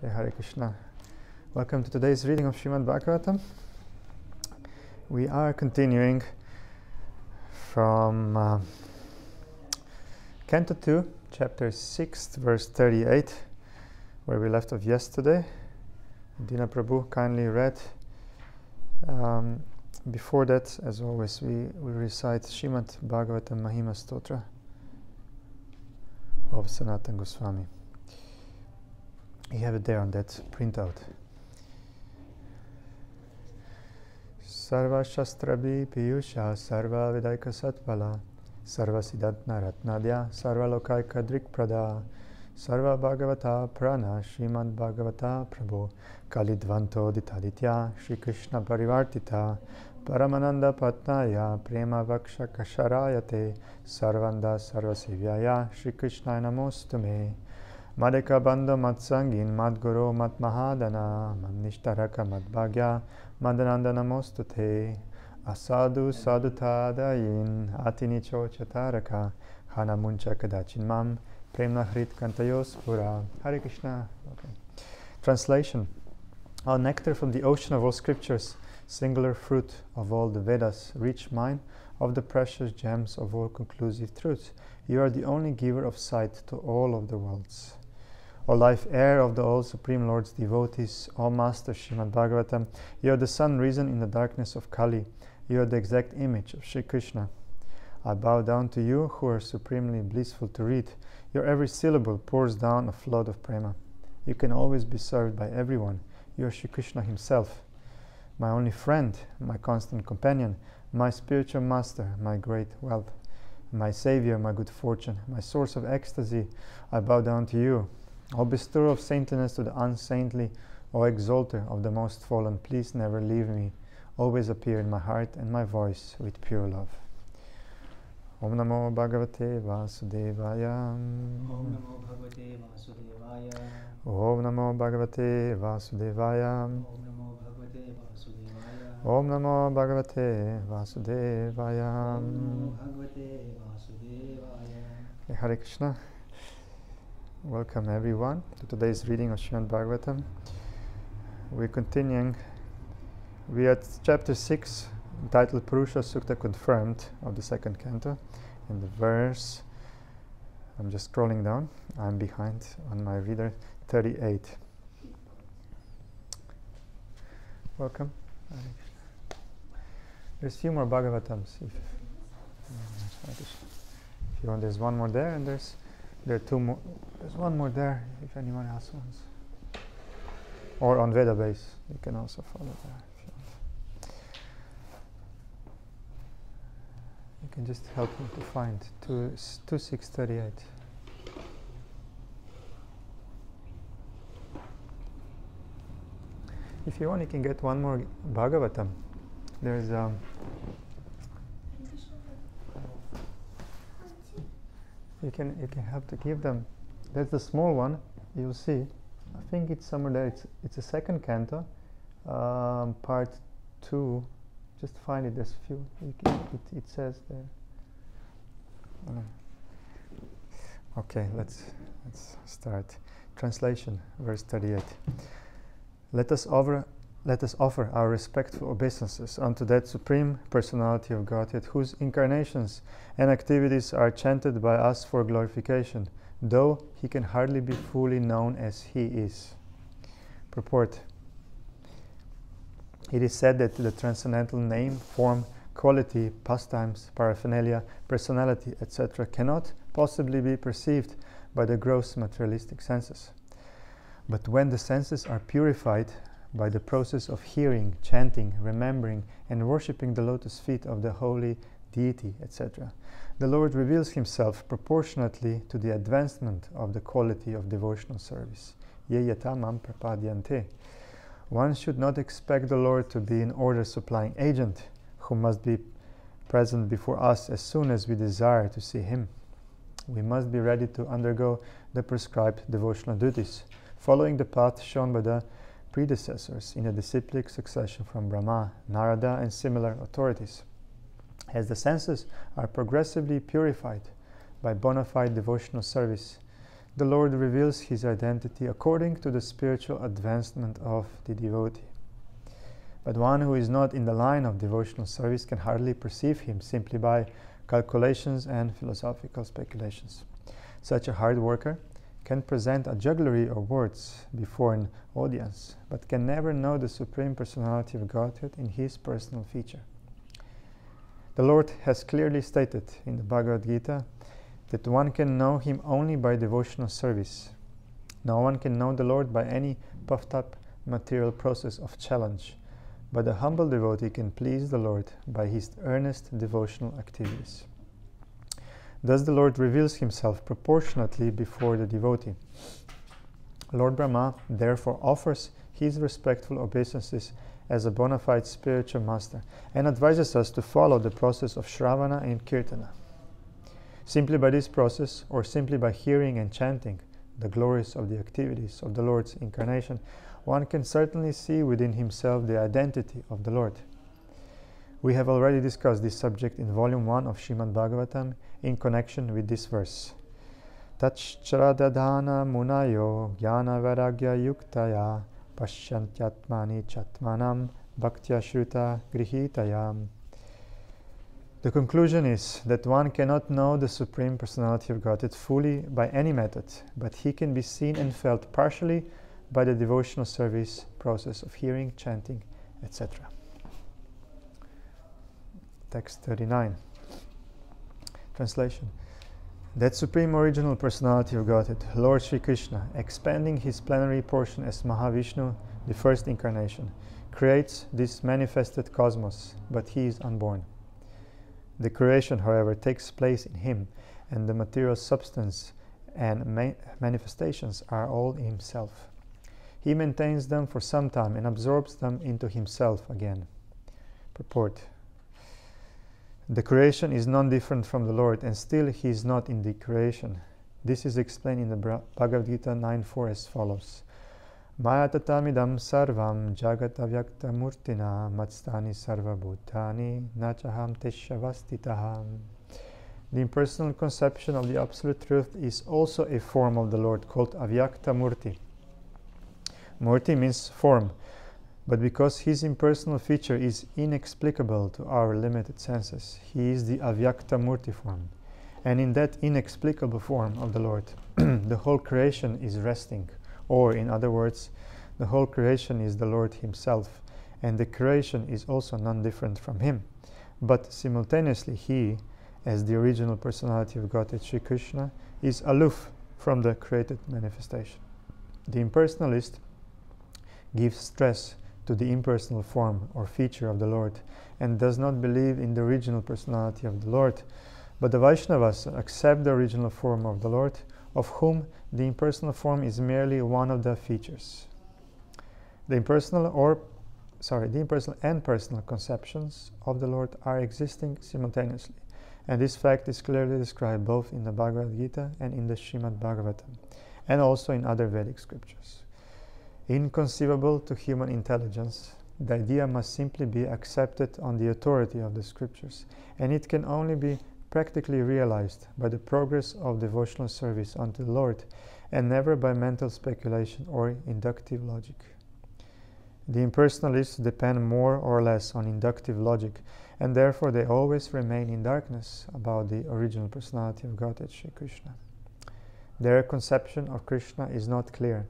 Okay, Hare Krishna. Welcome to today's reading of Srimad Bhagavatam. We are continuing from Canto 2, Chapter 6, verse 38, where we left off yesterday. Dina Prabhu kindly read. Before that, as always, we recite Srimad Bhagavatam Mahima Stotra of Sanatana Goswami. You have it there on that printout. Sarva Shastrabi Piyusha Sarva Vidaika Satpala Sarva Siddhatna Ratnadya Sarva Lokaika Drikprada Sarva Bhagavata Prana Srimad Bhagavata Prabhu Kalidvanto Ditaditya Shri Krishna Parivartita Paramananda Patnaya Prema Vaksha Kasharayate Sarvanda Sarvasivyaya Shri Krishna Namostume Madeka Bandha Matsangin Madguru Matmahadana Madnishtaraka Madbhagya Madananda Namostute Asadu Sadutadayin Atinicho Chataraka Hana Muncha Kadachin Mam Premna Hrit Kantayos Pura. Hare Krishna. Okay. Translation. O nectar from the ocean of all scriptures, singular fruit of all the Vedas, rich mine of the precious gems of all conclusive truths, you are the only giver of sight to all of the worlds. O life air of the All Supreme Lord's devotees, O Master Srimad Bhagavatam, you are the sun risen in the darkness of Kali. You are the exact image of Shri Krishna. I bow down to you who are supremely blissful to read. Your every syllable pours down a flood of prema. You can always be served by everyone. You are Shri Krishna himself. My only friend, my constant companion, my spiritual master, my great wealth, my savior, my good fortune, my source of ecstasy, I bow down to you. O bestower of saintliness to the unsaintly, O exalter of the most fallen, please never leave me. Always appear in my heart and my voice with pure love. Om Namo Bhagavate Vasudevaya. Om Namo Bhagavate Vasudevaya. Om Namo Bhagavate Vasudevaya. Om Namo Bhagavate Om Namo Bhagavate Vasudevaya. Vasudevaya. Om Namo Bhagavate Vasudevaya. Hare Krishna. Welcome everyone to today's reading of Srimad Bhagavatam. We're continuing. We are at chapter 6, entitled Purusha Sukta Confirmed, of the second canto. In the verse, I'm just scrolling down, I'm behind on my reader, 38. Welcome. There's a few more Bhagavatams. If you want, there's one more there, and there are two more. There's one more there, if anyone else wants. Or on Veda base, you can also follow there if you want. You can just help me to find 2638. If you want, you can get one more Bhagavatam. There's you can help to give them. That's the small one. You'll see. I think it's somewhere there. It's a second canto, part 2. Just find it. There's a few. It says there. Okay, let's start. Translation, verse 38. Let us offer our respectful obeisances unto that Supreme Personality of Godhead, whose incarnations and activities are chanted by us for glorification, though he can hardly be fully known as he is. Purport. It is said that the transcendental name, form, quality, pastimes, paraphernalia, personality, etc. cannot possibly be perceived by the gross materialistic senses. But when the senses are purified by the process of hearing, chanting, remembering, and worshipping the lotus feet of the holy deity, etc., the Lord reveals himself proportionately to the advancement of the quality of devotional service. Ye yata mam prapadyante. One should not expect the Lord to be an order supplying agent who must be present before us as soon as we desire to see him. We must be ready to undergo the prescribed devotional duties, following the path shown by the predecessors in a disciplic succession from Brahma, Narada, and similar authorities. As the senses are progressively purified by bona fide devotional service, the Lord reveals his identity according to the spiritual advancement of the devotee. But one who is not in the line of devotional service can hardly perceive him simply by calculations and philosophical speculations. Such a hard worker can present a jugglery of words before an audience, but can never know the Supreme Personality of Godhead in his personal feature. The Lord has clearly stated in the Bhagavad Gita that one can know him only by devotional service. No one can know the Lord by any puffed up material process of challenge, but the humble devotee can please the Lord by his earnest devotional activities. Thus the Lord reveals himself proportionately before the devotee. Lord Brahma therefore offers his respectful obeisances as a bona fide spiritual master and advises us to follow the process of Shravana and Kirtana. Simply by this process, or simply by hearing and chanting the glories of the activities of the Lord's incarnation, one can certainly see within himself the identity of the Lord. We have already discussed this subject in Volume 1 of Srimad Bhagavatam in connection with this verse. Tachcharadadhana munayo jnana vairagya yuktaya pashyantyatmani chatmanam bhaktya shruta grihitayam. The conclusion is that one cannot know the Supreme Personality of Godhead fully by any method, but he can be seen and felt partially by the devotional service process of hearing, chanting, etc. Text 39. Translation. That Supreme Original Personality of Godhead, Lord Sri Krishna, expanding his plenary portion as Mahavishnu, the first incarnation, creates this manifested cosmos, but he is unborn. The creation, however, takes place in him, and the material substance and manifestations are all in himself. He maintains them for some time and absorbs them into himself again. Purport. The creation is non-different from the Lord, and still he is not in the creation. This is explained in the Bhagavad Gita 9.4 as follows. Maya tatamidam sarvam jagat avyakta murtina matstani sarva bhutani nachaham teshavastitaham. The impersonal conception of the Absolute Truth is also a form of the Lord called avyakta murti. Murti means form, but because his impersonal feature is inexplicable to our limited senses, he is the avyakta murti form. And in that inexplicable form of the Lord, the whole creation is resting. Or, in other words, the whole creation is the Lord himself, and the creation is also non-different from him. But simultaneously he, as the original personality of Godhead Sri Krishna, is aloof from the created manifestation. The impersonalist gives stress to the impersonal form or feature of the Lord, and does not believe in the original personality of the Lord, but the Vaishnavas accept the original form of the Lord, of whom the impersonal form is merely one of the features. The impersonal and personal conceptions of the Lord are existing simultaneously, and this fact is clearly described both in the Bhagavad Gita and in the Srimad Bhagavatam, and also in other Vedic scriptures. Inconceivable to human intelligence, the idea must simply be accepted on the authority of the scriptures, and it can only be practically realized by the progress of devotional service unto the Lord, and never by mental speculation or inductive logic. The impersonalists depend more or less on inductive logic, and therefore they always remain in darkness about the original personality of Godhead Sri Krishna. Their conception of Krishna is not clear.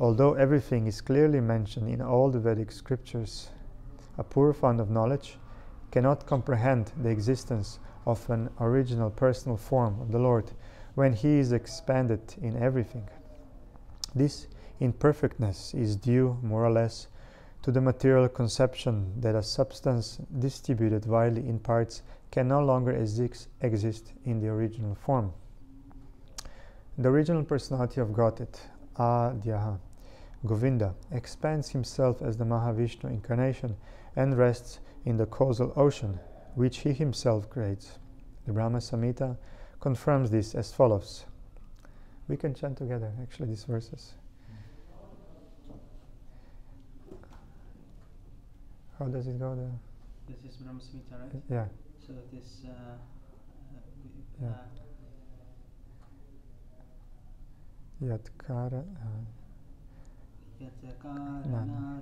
Although everything is clearly mentioned in all the Vedic scriptures, a poor fund of knowledge cannot comprehend the existence of an original personal form of the Lord when he is expanded in everything. This imperfectness is due, more or less, to the material conception that a substance distributed widely in parts can no longer exist in the original form. The original personality of Godhead, Adyaha, Govinda, expands himself as the Mahavishnu incarnation and rests in the causal ocean, which he himself creates. The Brahma Samhita confirms this as follows. We can chant together, actually, these verses. How does it go there? This is Brahma Samhita, right? Yeah. So this Yatkara Yatakarana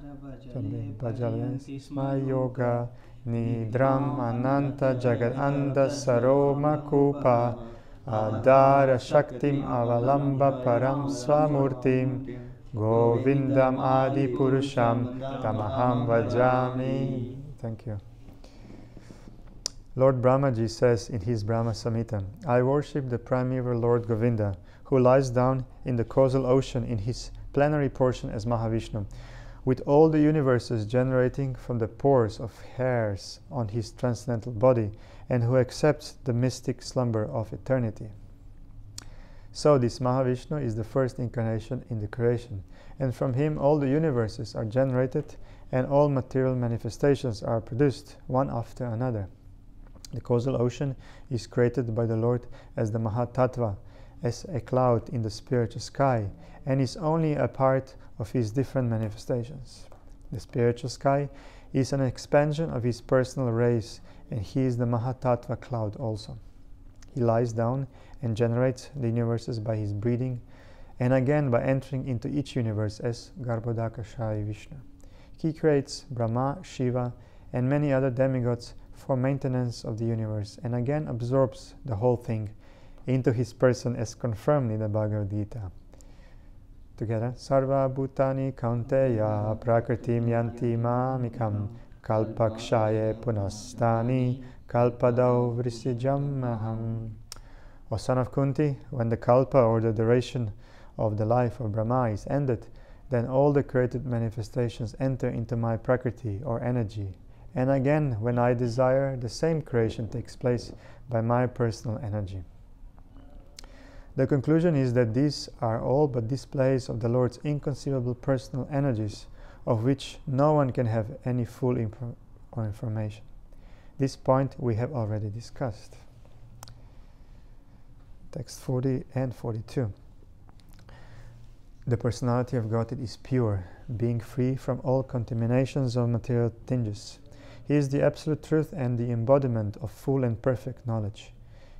Bhajale Sma Yoga Nidram Ananta Jagadanda Saroma Kupa Adara Shaktim Avalamba Param Swamurtim Govindam Adi Purusham Tamaham Vajami. Thank you. Lord Brahmaji says in his Brahma Samhita, I worship the primeval Lord Govinda, who lies down in the causal ocean in his plenary portion as Mahavishnu, with all the universes generating from the pores of hairs on his transcendental body, and who accepts the mystic slumber of eternity. So this Mahavishnu is the first incarnation in the creation, and from him all the universes are generated and all material manifestations are produced, one after another. The causal ocean is created by the Lord as the Mahatattva, as a cloud in the spiritual sky, and is only a part of his different manifestations. The spiritual sky is an expansion of his personal rays, and he is the Mahatattva cloud also. He lies down and generates the universes by his breathing, and again by entering into each universe as Garbhodakashayi Vishnu. He creates Brahma, Shiva, and many other demigods for maintenance of the universe, and again absorbs the whole thing into his person as confirmed in the Bhagavad Gita. Together, Sarva Bhutani Kaunteya Prakritim Yanti Mamikam Kalpakshaye Punastani Kalpadau Vrisijam Maham. O son of Kunti, when the Kalpa or the duration of the life of Brahma is ended, then all the created manifestations enter into my Prakriti or energy. And again, when I desire, the same creation takes place by my personal energy. The conclusion is that these are all but displays of the Lord's inconceivable personal energies, of which no one can have any full information. This point we have already discussed. Text 40 and 42. The personality of Godhead is pure, being free from all contaminations of material tinges. He is the absolute truth and the embodiment of full and perfect knowledge.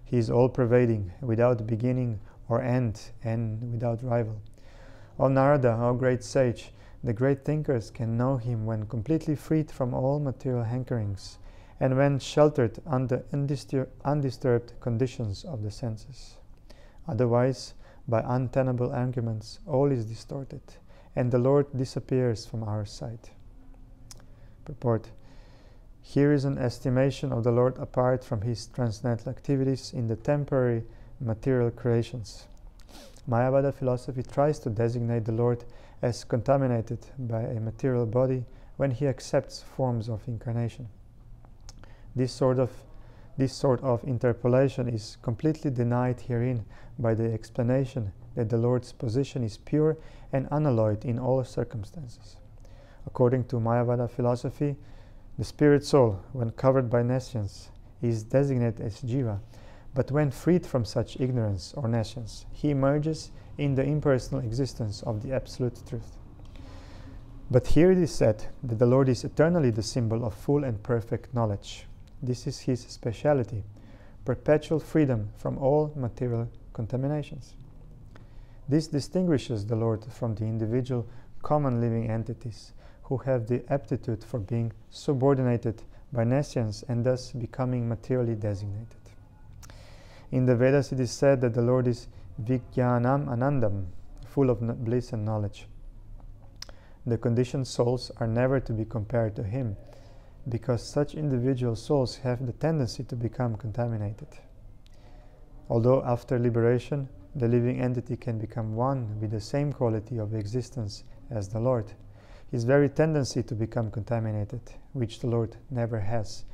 He is all-pervading, without beginning or end, and without rival. O Narada, O great sage, the great thinkers can know him when completely freed from all material hankerings, and when sheltered under undisturbed conditions of the senses. Otherwise, by untenable arguments, all is distorted, and the Lord disappears from our sight. Purport. Here is an estimation of the Lord apart from his transcendental activities in the temporary material creations. Mayavada philosophy tries to designate the Lord as contaminated by a material body when he accepts forms of incarnation. This sort of interpolation is completely denied herein by the explanation that the Lord's position is pure and unalloyed in all circumstances. According to Mayavada philosophy, the spirit soul, when covered by nescience, is designated as Jiva, but when freed from such ignorance or nescience, he emerges in the impersonal existence of the Absolute Truth. But here it is said that the Lord is eternally the symbol of full and perfect knowledge. This is his speciality, perpetual freedom from all material contaminations. This distinguishes the Lord from the individual common living entities, who have the aptitude for being subordinated by nescience and thus becoming materially designated. In the Vedas it is said that the Lord is Vijnanam Anandam, full of bliss and knowledge. The conditioned souls are never to be compared to him, because such individual souls have the tendency to become contaminated. Although after liberation, the living entity can become one with the same quality of existence as the Lord, his very tendency to become contaminated, which the Lord never has,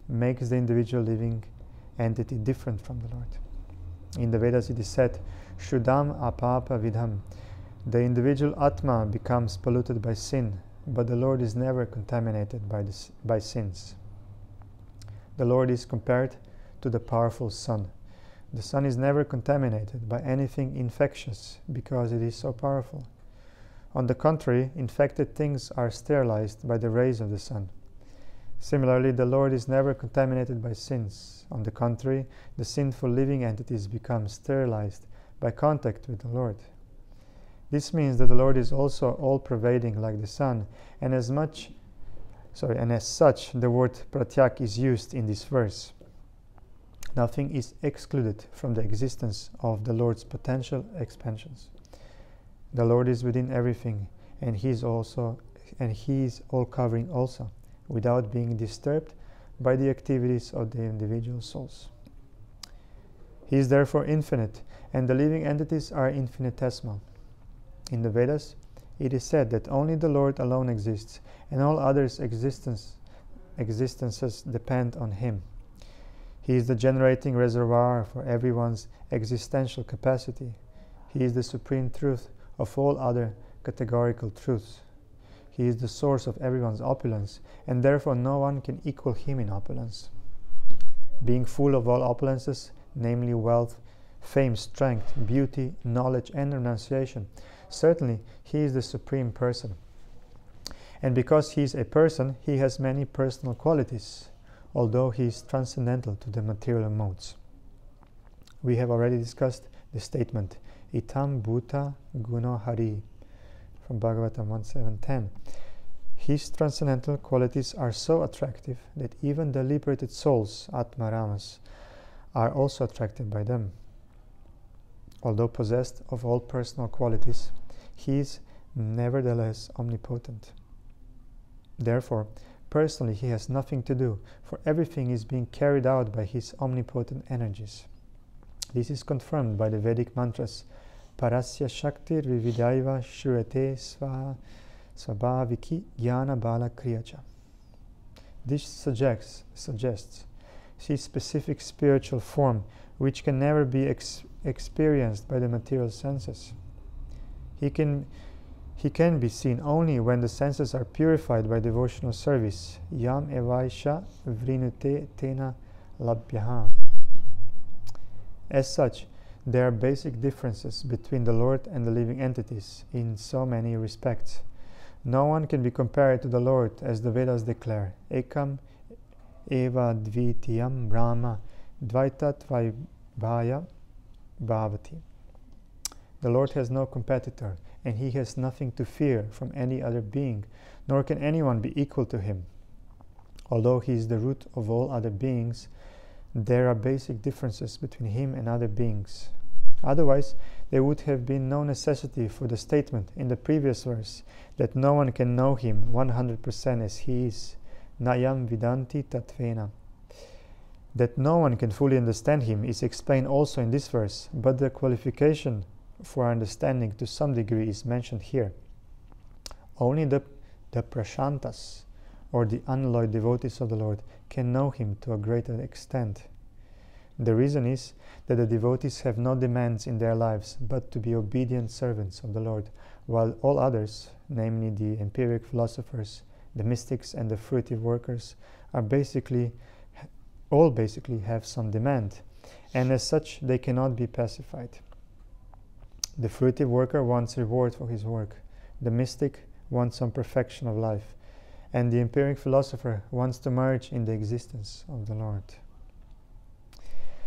makes the individual living entity different from the Lord. In the Vedas it is said, Shuddham apapa vidham. The individual Atma becomes polluted by sin, but the Lord is never contaminated by sins. The Lord is compared to the powerful sun. The sun is never contaminated by anything infectious because it is so powerful. On the contrary, infected things are sterilized by the rays of the sun. Similarly, the Lord is never contaminated by sins. On the contrary, the sinful living entities become sterilized by contact with the Lord. This means that the Lord is also all-pervading like the sun, and as such, the word pratyak is used in this verse. Nothing is excluded from the existence of the Lord's potential expansions. The Lord is within everything, and He is all-covering also, without being disturbed by the activities of the individual souls. He is therefore infinite, and the living entities are infinitesimal. In the Vedas, it is said that only the Lord alone exists, and all others' existences depend on Him. He is the generating reservoir for everyone's existential capacity. He is the supreme truth of all other categorical truths. He is the source of everyone's opulence, and therefore no one can equal Him in opulence. Being full of all opulences, namely wealth, fame, strength, beauty, knowledge, and renunciation, certainly He is the Supreme Person. And because He is a person, He has many personal qualities, although He is transcendental to the material modes. We have already discussed the statement, Itam Bhuta Guno Hari, from Bhagavatam 1.7.10. His transcendental qualities are so attractive that even the liberated souls, Atmaramas, are also attracted by them. Although possessed of all personal qualities, He is nevertheless omnipotent. Therefore, personally He has nothing to do, for everything is being carried out by His omnipotent energies. This is confirmed by the Vedic mantras, Parasya Shakti Vividaiva Shruyate Svabhaviki Jnana Bala Kriyacha. This suggests His specific spiritual form, which can never be experienced by the material senses. He can be seen only when the senses are purified by devotional service. Yam evaisha vrinute tena labhyaha. As such, there are basic differences between the Lord and the living entities in so many respects. No one can be compared to the Lord, as the Vedas declare, Ekam eva dvitiyam brahma dvaitat vaibhaya bhavati. The Lord has no competitor, and He has nothing to fear from any other being, nor can anyone be equal to Him. Although He is the root of all other beings, there are basic differences between Him and other beings. Otherwise, there would have been no necessity for the statement in the previous verse that no one can know Him 100% as He is, Nayam Vidanti Tatvena. That no one can fully understand Him is explained also in this verse, but the qualification for understanding to some degree is mentioned here. Only the prashantas, or the unalloyed devotees of the Lord, can know Him to a greater extent. The reason is that the devotees have no demands in their lives but to be obedient servants of the Lord, while all others, namely the empiric philosophers, the mystics, and the fruitive workers, are basically have some demand, and as such they cannot be pacified. The fruitive worker wants reward for his work, the mystic wants some perfection of life, and the empiric philosopher wants to merge in the existence of the Lord.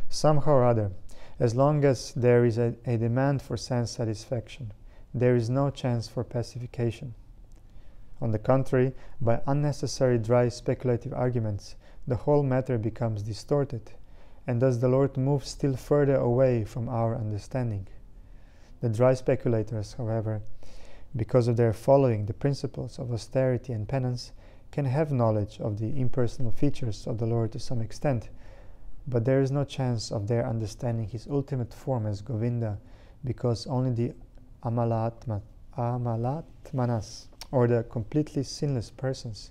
Somehow or other, as long as there is a demand for sense satisfaction, there is no chance for pacification. On the contrary, by unnecessary dry speculative arguments, the whole matter becomes distorted, and thus the Lord moves still further away from our understanding. The dry speculators, however, because of their following the principles of austerity and penance, can have knowledge of the impersonal features of the Lord to some extent, but there is no chance of their understanding His ultimate form as Govinda, because only the amalatmanas, or the completely sinless persons,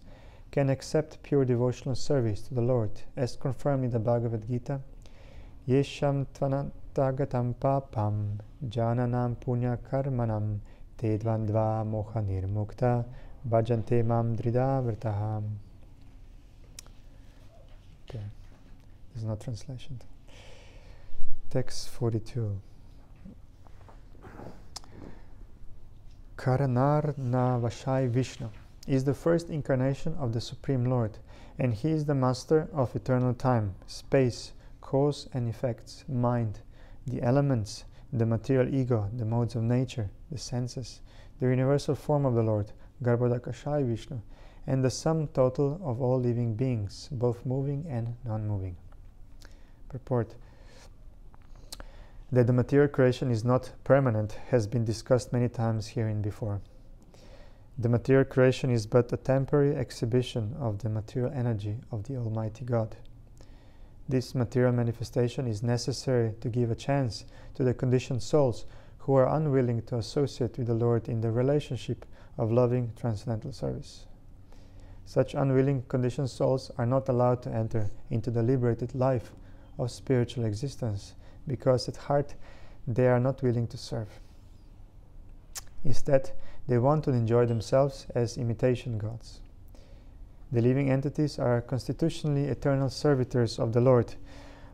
can accept pure devotional service to the Lord, as confirmed in the Bhagavad Gita, Yesham tvanantagatam papam jananam punya karmanam te dvandva moha nirmukta bhajante mam drida vrtaham. Okay. There's no translation. Text 42. Karanarnavashai Vishnu is the first incarnation of the Supreme Lord, and He is the master of eternal time, space, cause and effects, mind, the elements, the material ego, the modes of nature, the senses, the universal form of the Lord, Garbhodakashaya Vishnu, and the sum total of all living beings, both moving and non-moving. Purport. That the material creation is not permanent has been discussed many times herein before. The material creation is but a temporary exhibition of the material energy of the Almighty God. This material manifestation is necessary to give a chance to the conditioned souls who are unwilling to associate with the Lord in the relationship of loving transcendental service. Such unwilling conditioned souls are not allowed to enter into the liberated life of spiritual existence, because at heart they are not willing to serve. Instead, they want to enjoy themselves as imitation gods. The living entities are constitutionally eternal servitors of the Lord,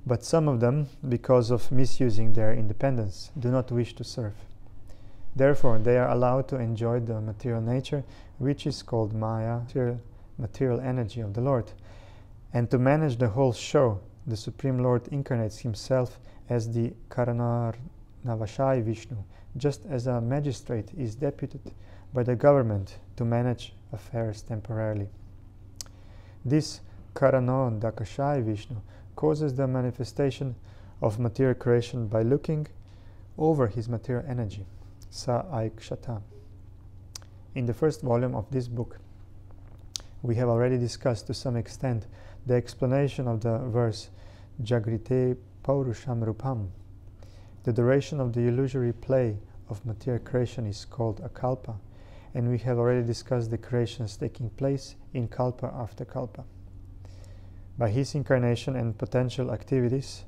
but some of them, because of misusing their independence, do not wish to serve. Therefore, they are allowed to enjoy the material nature, which is called Maya, material energy of the Lord. And to manage the whole show, the Supreme Lord incarnates himself as the Karanarnavashaya Vishnu, just as a magistrate is deputed by the government to manage affairs temporarily. This Karanodakashaya Vishnu causes the manifestation of material creation by looking over his material energy, Sa Aikshata. In the first volume of this book, we have already discussed to some extent the explanation of the verse Jagrite Paurusham Rupam. The duration of the illusory play of material creation is called a kalpa, and we have already discussed the creations taking place in kalpa after kalpa. By his incarnation and potential activities,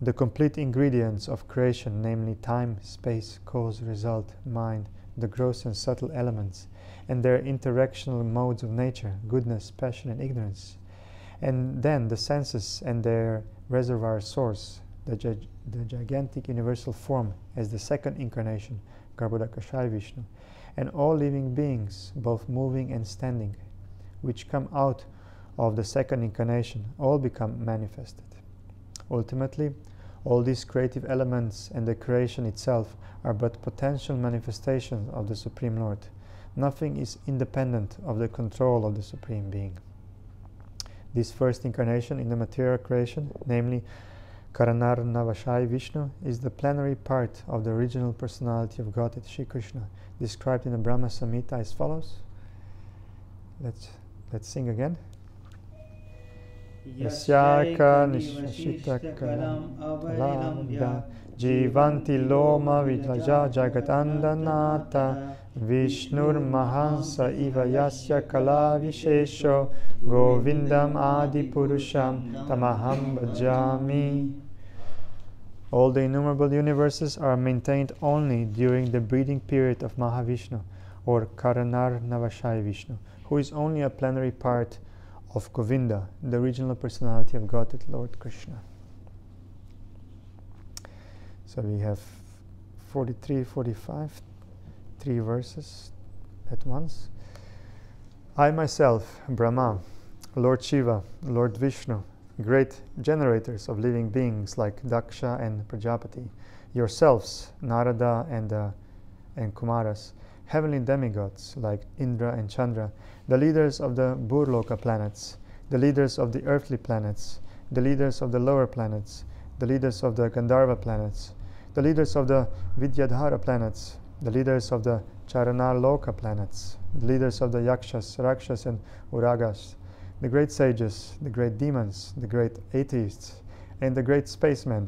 the complete ingredients of creation, namely time, space, cause, result, mind, the gross and subtle elements, and their interactional modes of nature, goodness, passion, and ignorance, and then the senses and their reservoir source, the gigantic universal form as the second incarnation, Garbhodakashaya Vishnu, and all living beings, both moving and standing, which come out of the second incarnation, all become manifested. Ultimately, all these creative elements and the creation itself are but potential manifestations of the Supreme Lord. Nothing is independent of the control of the Supreme Being. This first incarnation in the material creation, namely Karanarnavashaya Vishnu, is the plenary part of the original personality of Godhead Shri Krishna, described in the Brahma Samhita as follows. Let's sing again. Yasyaka nishashita kalam avalambya jivanti loma vidlaja jagatandanata Vishnur mahansa iva yasya kala vishesho govindam adi purusham tamaham bhajami. All the innumerable universes are maintained only during the breathing period of Mahavishnu, or Karanarnavashaya Vishnu, who is only a plenary part of Govinda, the original personality of Godhead Lord Krishna. So we have 43, 45, 3 verses at once. I myself, Brahma, Lord Shiva, Lord Vishnu, great generators of living beings like Daksha and Prajapati, yourselves, Narada and Kumaras, heavenly demigods like Indra and Chandra, the leaders of the Burloka planets, the leaders of the earthly planets, the leaders of the lower planets, the leaders of the Gandharva planets, the leaders of the Vidyadhara planets, the leaders of the Charanaloka planets, the leaders of the Yakshas, Rakshas and Uragas, the great sages, the great demons, the great atheists, and the great spacemen,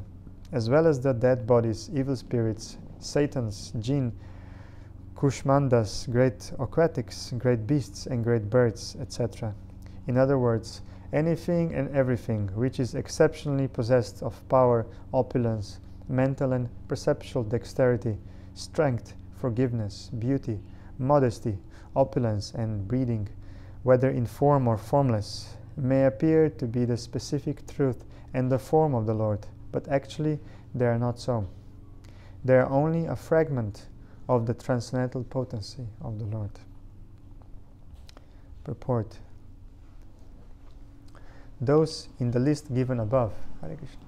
as well as the dead bodies, evil spirits, Satans, jinn, Kushmandas, great aquatics, great beasts, and great birds, etc. In other words, anything and everything which is exceptionally possessed of power, opulence, mental and perceptual dexterity, strength, forgiveness, beauty, modesty, opulence, and breeding, whether in form or formless, may appear to be the specific truth and the form of the Lord, but actually they are not so. They are only a fragment of the transcendental potency of the Lord. Purport. Those in the list given above, Hare Krishna,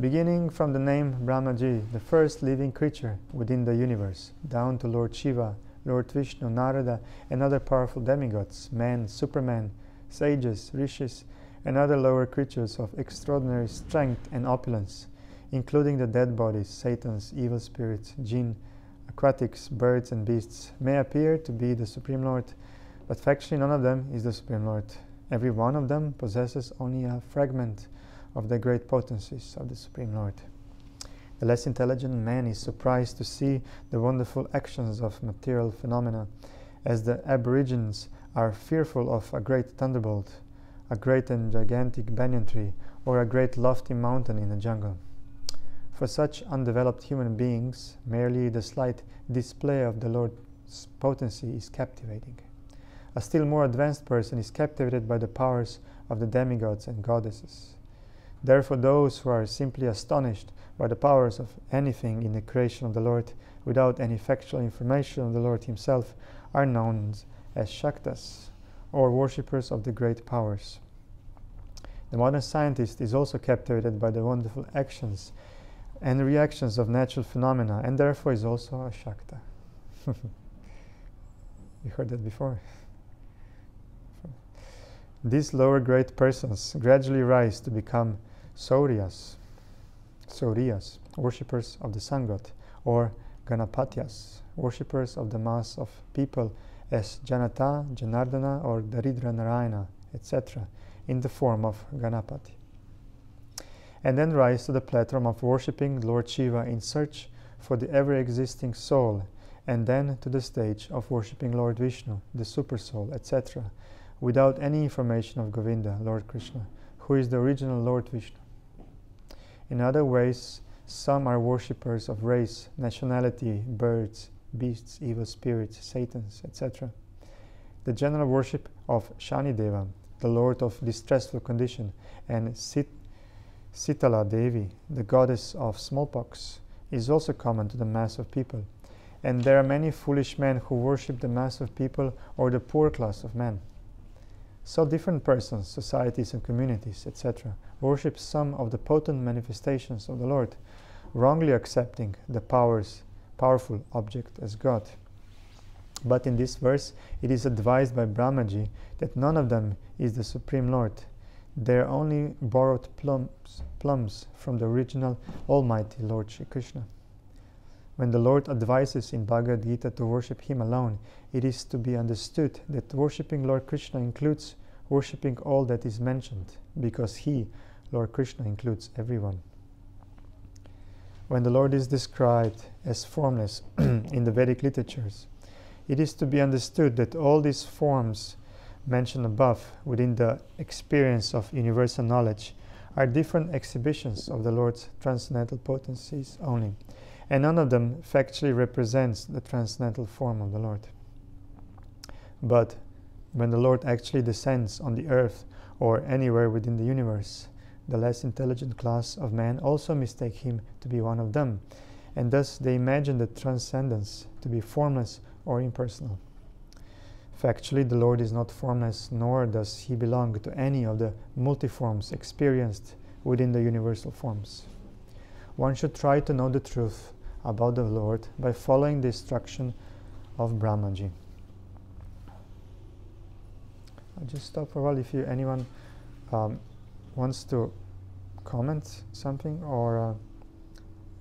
Beginning from the name Brahmaji, the first living creature within the universe, down to Lord Shiva, Lord Vishnu, Narada, and other powerful demigods, men, supermen, sages, rishis, and other lower creatures of extraordinary strength and opulence, including the dead bodies, satans, evil spirits, jinn, aquatics, birds, and beasts, may appear to be the Supreme Lord, but factually none of them is the Supreme Lord. Every one of them possesses only a fragment of the great potencies of the Supreme Lord. The less intelligent man is surprised to see the wonderful actions of material phenomena, as the aborigines are fearful of a great thunderbolt, a great and gigantic banyan tree, or a great lofty mountain in the jungle. For such undeveloped human beings, merely the slight display of the Lord's potency is captivating. A still more advanced person is captivated by the powers of the demigods and goddesses. Therefore, those who are simply astonished by the powers of anything in the creation of the Lord, without any factual information of the Lord himself, are known as Shaktas, or worshippers of the great powers. The modern scientist is also captivated by the wonderful actions and reactions of natural phenomena, and therefore is also a Shakta. You heard that before? These lower grade persons gradually rise to become Sauriyas, worshippers of the sun god, or Ganapatyas, worshippers of the mass of people as Janata, Janardana, or Daridra Narayana, etc., in the form of Ganapati. And then rise to the platform of worshipping Lord Shiva in search for the ever-existing soul, and then to the stage of worshipping Lord Vishnu, the super soul, etc., without any information of Govinda, Lord Krishna, who is the original Lord Vishnu. In other ways, some are worshippers of race, nationality, birds, beasts, evil spirits, satans, etc. The general worship of Shanideva, the Lord of distressful condition, and Sitala Devi, the goddess of smallpox, is also common to the mass of people. And there are many foolish men who worship the mass of people or the poor class of men. So different persons, societies and communities, etc., worship some of the potent manifestations of the Lord, wrongly accepting the powerful object as God. But in this verse, it is advised by Brahmaji that none of them is the Supreme Lord. They are only borrowed plums from the original Almighty Lord Shri Krishna. When the Lord advises in Bhagavad Gita to worship Him alone, it is to be understood that worshipping Lord Krishna includes worshipping all that is mentioned, because He, Lord Krishna, includes everyone. When the Lord is described as formless in the Vedic literatures, it is to be understood that all these forms mentioned above within the experience of universal knowledge are different exhibitions of the Lord's transcendental potencies only, and none of them factually represents the transcendental form of the Lord. But when the Lord actually descends on the earth or anywhere within the universe, the less intelligent class of men also mistake Him to be one of them, and thus they imagine the transcendence to be formless or impersonal. Factually, the Lord is not formless, nor does He belong to any of the multiforms experienced within the universal forms. One should try to know the truth about the Lord by following the instruction of Brahmaji. I'll just stop for a while if anyone wants to comment something, or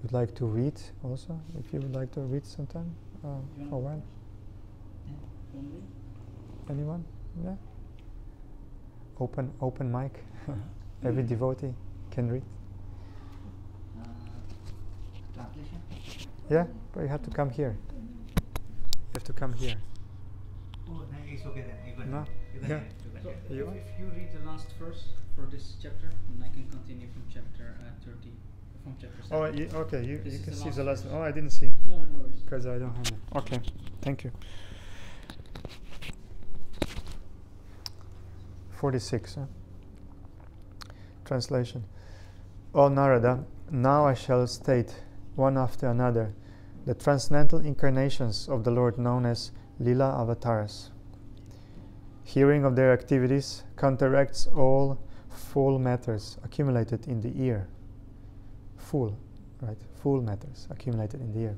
would like to read also, if you would like to read sometime for a while. Anyone? Yeah? Open mic. Every devotee can read. Translation? Yeah, but you have to come here. You have to come here. Oh, no, it's okay then. You can No? hear. Yeah. So You if you read the last verse for this chapter, then I can continue from chapter 30, from chapter 7. Oh, okay. You This is can the see last the last verse. one. Oh, I didn't see. No, no worries. Because I don't have it. Okay. Thank you. 46. Translation. O Narada, now I shall state, one after another, the transcendental incarnations of the Lord known as Lila Avatars. Hearing of their activities counteracts all foul matters accumulated in the ear. full, right? Full matters accumulated in the ear.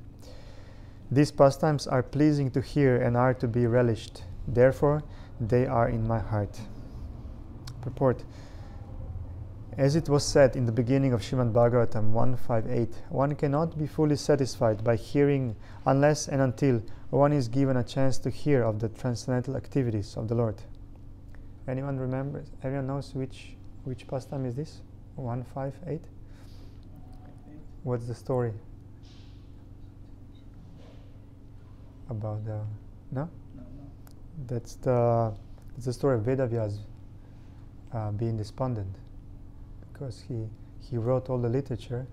These pastimes are pleasing to hear and are to be relished. Therefore, they are in my heart. Purport. As it was said in the beginning of Srimad Bhagavatam 158, one cannot be fully satisfied by hearing unless and until one is given a chance to hear of the transcendental activities of the Lord. Anyone remembers? Everyone knows which pastime is this? 158? What's the story? About the... No? No. That's the story of Vedavyas being despondent, because he wrote all the literature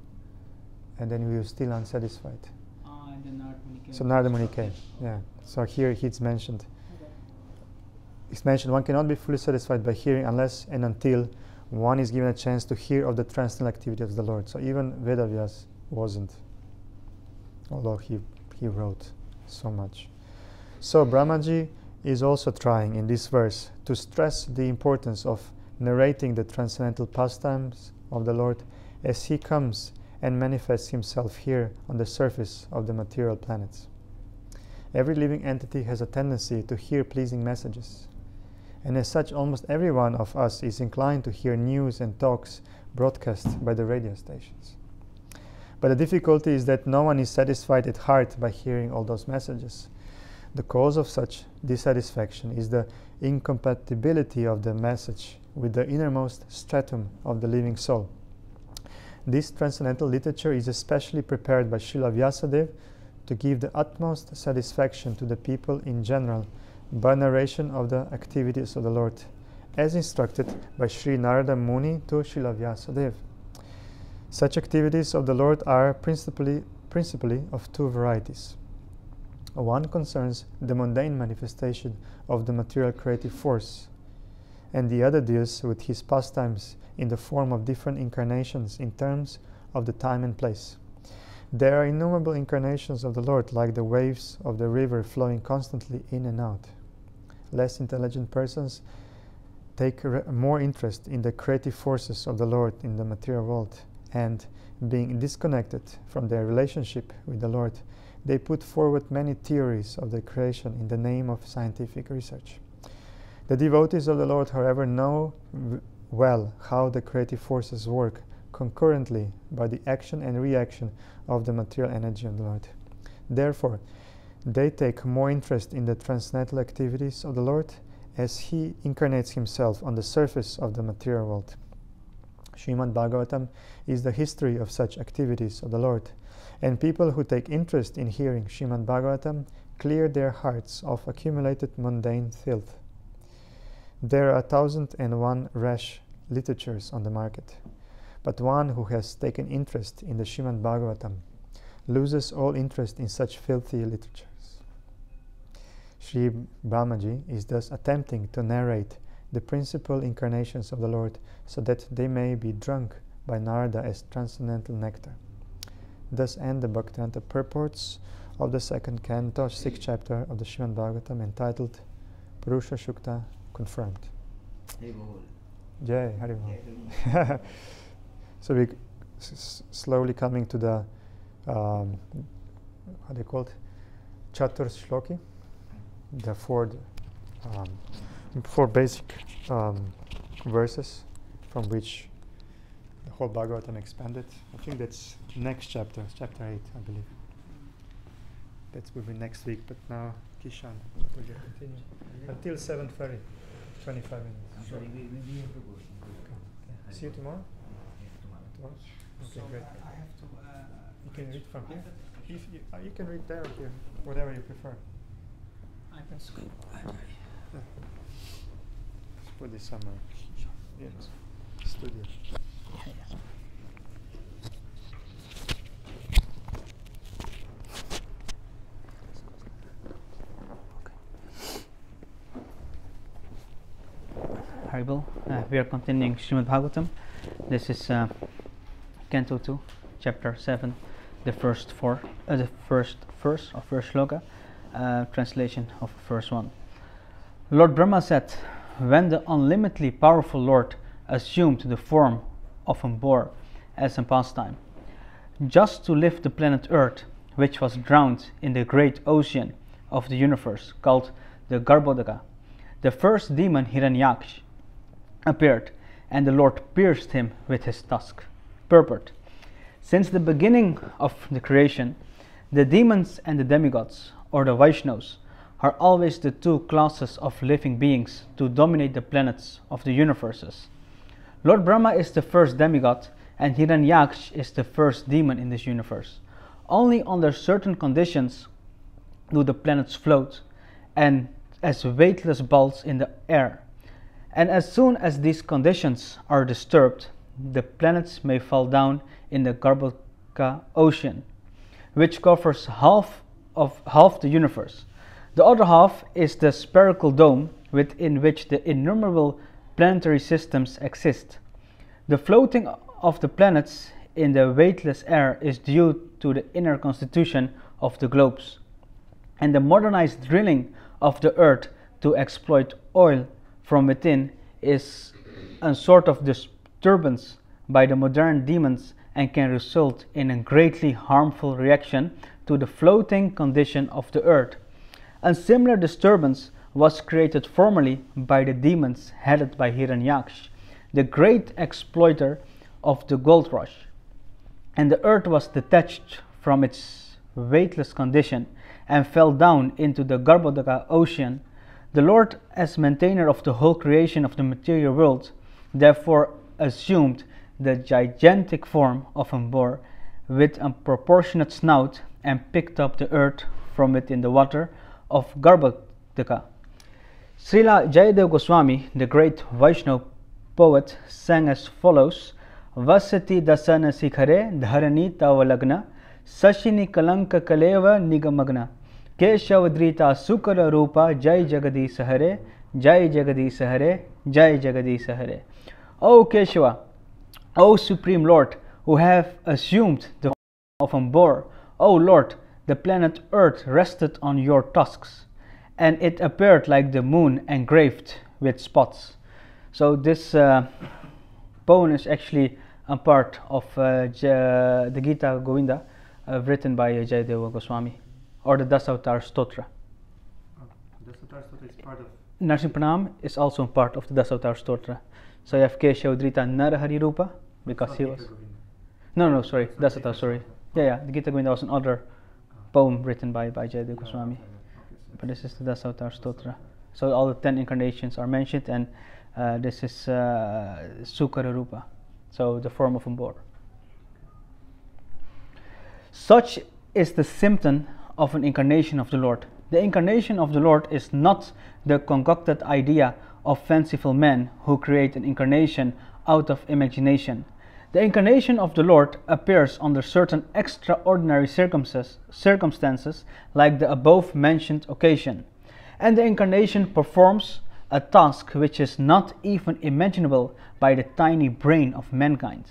and then he was still unsatisfied. And then Narada Muni came. So Narada Muni came, yeah. So here it's mentioned. Okay. It's mentioned one cannot be fully satisfied by hearing unless and until one is given a chance to hear of the transcendental activity of the Lord. So even Vedavyas wasn't, although he wrote so much. So Brahmaji is also trying in this verse to stress the importance of narrating the transcendental pastimes of the Lord as he comes and manifests himself here on the surface of the material planets. Every living entity has a tendency to hear pleasing messages, and as such almost every one of us is inclined to hear news and talks broadcast by the radio stations. But the difficulty is that no one is satisfied at heart by hearing all those messages. The cause of such dissatisfaction is the incompatibility of the message with the innermost stratum of the living soul. This transcendental literature is especially prepared by Srila Vyasadeva to give the utmost satisfaction to the people in general by narration of the activities of the Lord, as instructed by Sri Narada Muni to Srila Vyasadeva. Such activities of the Lord are principally of two varieties. One concerns the mundane manifestation of the material creative force, and the other deals with his pastimes in the form of different incarnations in terms of the time and place. There are innumerable incarnations of the Lord, like the waves of the river flowing constantly in and out. Less intelligent persons take more interest in the creative forces of the Lord in the material world, and being disconnected from their relationship with the Lord, they put forward many theories of the creation in the name of scientific research. The devotees of the Lord, however, know well how the creative forces work concurrently by the action and reaction of the material energy of the Lord. Therefore, they take more interest in the transcendental activities of the Lord as he incarnates himself on the surface of the material world. Srimad Bhagavatam is the history of such activities of the Lord, and people who take interest in hearing Srimad Bhagavatam clear their hearts of accumulated mundane filth. There are 1,001 rash literatures on the market, but one who has taken interest in the Srimad Bhagavatam loses all interest in such filthy literatures. Sri Brahmaji is thus attempting to narrate the principal incarnations of the Lord so that they may be drunk by Narada as transcendental nectar. Thus end the Bhaktivedanta purports of the second canto, 6th chapter of the Srimad Bhagavatam, entitled Purusha Shukta Confirmed. Jai Haribol. So we slowly coming to the how they call it, Chatur Shloki, the four basic verses from which the whole Bhagavatam expanded. I think that's next chapter, chapter 8, I believe. That will be next week, but now Kishan will continue until 7:30, 25 minutes. I'm sorry, we have to go. Okay. See you tomorrow? Tomorrow? Okay, So great. I have to. You can read from here. If you can read there or here, whatever you prefer. iPad screen. Let's put this somewhere. Yes. Studio. Haribol. We are continuing Srimad Bhagavatam. This is Canto 2, Chapter 7, the first verse of first shloka, translation of verse 1. Lord Brahma said, when the unlimitedly powerful Lord assumed the form of a boar as a pastime, just to lift the planet Earth, which was drowned in the great ocean of the universe called the Garbhodaka. The first demon, Hiranyaksha, appeared, and the Lord pierced him with his tusk. Purport. Since the beginning of the creation, the demons and the demigods, or the Vaishnavas, are always the two classes of living beings to dominate the planets of the universes. Lord Brahma is the first demigod, and Hiranyaksha is the first demon in this universe. Only under certain conditions do the planets float, and as weightless balls in the air. And as soon as these conditions are disturbed, the planets may fall down in the Garbhodaka ocean, which covers half the universe. The other half is the spherical dome within which the innumerable planetary systems exist. The floating of the planets in the weightless air is due to the inner constitution of the globes, and the modernized drilling of the earth to exploit oil from within is a sort of disturbance by the modern demons and can result in a greatly harmful reaction to the floating condition of the earth. A similar disturbance was created formerly by the demons headed by Hiranyaksha, the great exploiter of the gold rush, and the earth was detached from its weightless condition and fell down into the Garbhodaka ocean. The Lord, as maintainer of the whole creation of the material world, therefore assumed the gigantic form of a boar with a proportionate snout and picked up the earth from within the water of Garbhodaka. Srila Jayadev Goswami, the great Vaishnava poet, sang as follows: Vasati dasana sikhare dharani tavalagna sashini kalanka kaleva nigamagna Keshavadrita sukara rupa jai jagadish hare jai jagadish hare jai jagadish hare. O Keshava, O Supreme Lord, who have assumed the form of a boar, O Lord, the planet Earth rested on your tusks, and it appeared like the moon engraved with spots. So this poem is actually a part of the Gita Govinda, written by Jayadeva Goswami, or the Dasavatar Stotra. Dasavatar Stotra is part of... Narsimha Pranam is also a part of the Dasavatar Stotra. So you have Keshavadrita Narahari Rupa, because he was... No, sorry, Dasavatar, sorry. Yeah, the Gita Govinda was another poem written by Jayadeva Goswami. But this is the Dasavatar Stotra. So all the 10 incarnations are mentioned, and this is Sukara Rupa, so the form of a boar. Such is the symptom of an incarnation of the Lord. The incarnation of the Lord is not the concocted idea of fanciful men who create an incarnation out of imagination. The incarnation of the Lord appears under certain extraordinary circumstances like the above mentioned occasion, and the incarnation performs a task which is not even imaginable by the tiny brain of mankind.